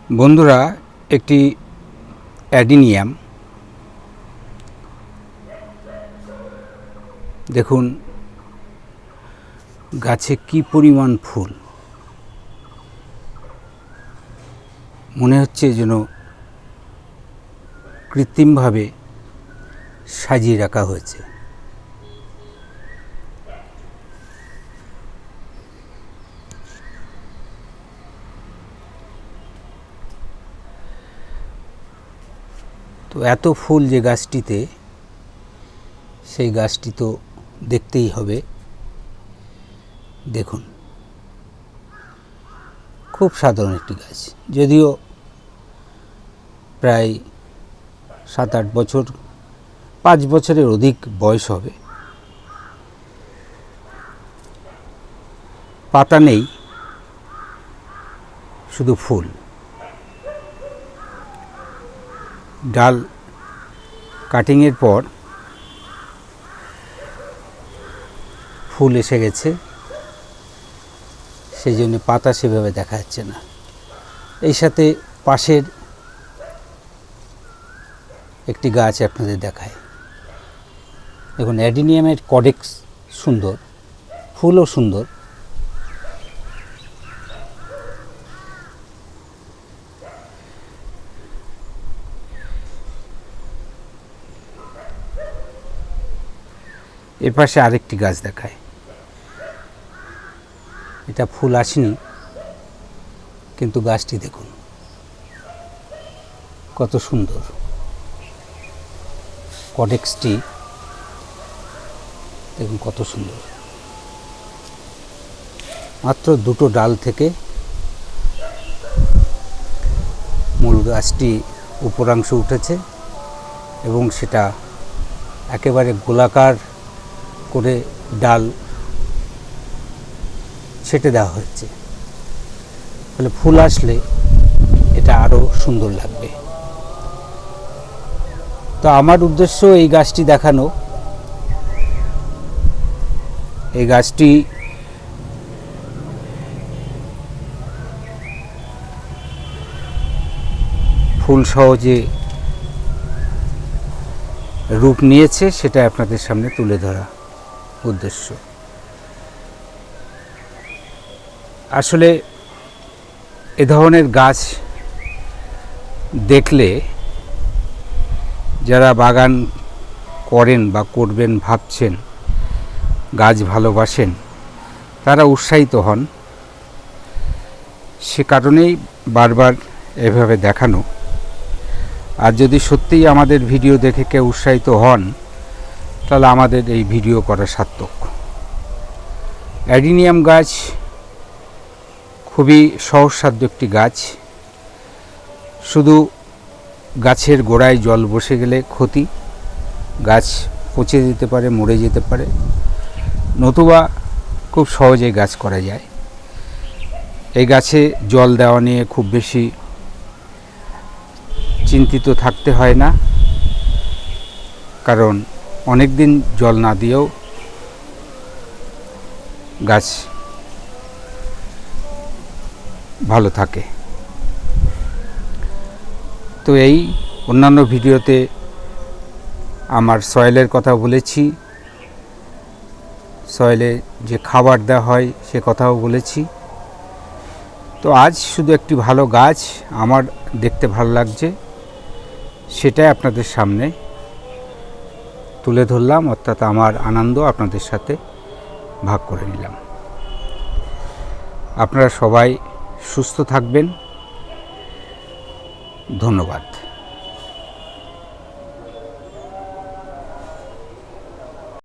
বন্ধুরা, একটি অ্যাডিনিয়াম দেখুন গাছে কি পরিমাণ ফুল। মনে হচ্ছে যেন কৃত্রিমভাবে সাজিয়ে রাখা হয়েছে। তো এত ফুল যে গাছটিতে, সেই গাছটি তো দেখতেই হবে। দেখুন, খুব সাধারণ একটি গাছ, যদিও প্রায় 7-8 বছর, 5 বছরের অধিক বয়স হবে। পাতা নেই, শুধু ফুল। ডাল কাটিংয়ের পর ফুল এসে গেছে, সেই জন্য পাতা সেভাবে দেখা যাচ্ছে না। এই সাথে পাশের একটি গাছ আপনাদের দেখায়। দেখুন, অ্যাডিনিয়ামের কডেক্স সুন্দর, ফুলও সুন্দর। এর পাশে আরেকটি গাছ দেখায়। এটা ফুল আসেনি, কিন্তু গাছটি দেখুন কত সুন্দর। কডেক্সটি দেখুন কত সুন্দর। মাত্র 2টো ডাল থেকে মূল গাছটি উপরাংশ উঠেছে এবং সেটা একেবারে গোলাকার করে ডাল ছেটে দেওয়া হয়েছে। ফলে ফুল আসলে এটা আরও সুন্দর লাগবে। তো আমার উদ্দেশ্য এই গাছটি দেখানো। এই গাছটি ফুল সহজে রূপ নিয়েছে, সেটা আপনাদের সামনে তুলে ধরা উদ্দেশ্য। আসলে এ ধরনের গাছ দেখলে যারা বাগান করেন বা করবেন ভাবছেন, গাছ ভালোবাসেন, তারা উৎসাহিত হন। সে কারণেই বারবার এভাবে দেখানো। আর যদি সত্যিই আমাদের ভিডিও দেখে কেউ উৎসাহিত হন, তাহলে আমাদের এই ভিডিও করা সার্থক। অ্যাডিনিয়াম গাছ খুবই সহজসাধ্য একটি গাছ। শুধু গাছের গোড়ায় জল বসে গেলে ক্ষতি, গাছ পচে যেতে পারে, মরে যেতে পারে, নতুবা খুব সহজেই গাছ করা যায়। এই গাছে জল দেওয়া নিয়ে খুব বেশি চিন্তিত থাকতে হয় না, কারণ অনেক দিন জল না দিয়েও গাছ ভালো থাকে। তো এই অন্যান্য ভিডিওতে আমার সয়েলের কথা বলেছি, সয়েলে যে খাবার দেওয়া হয় সে কথাও বলেছি। তো আজ শুধু একটি ভালো গাছ আমার দেখতে ভালো লাগছে, সেটাই আপনাদের সামনে তুলে ধরলাম, অর্থাৎ আমার আনন্দ আপনাদের সাথে ভাগ করে নিলাম। আপনারা সবাই সুস্থ থাকবেন। ধন্যবাদ।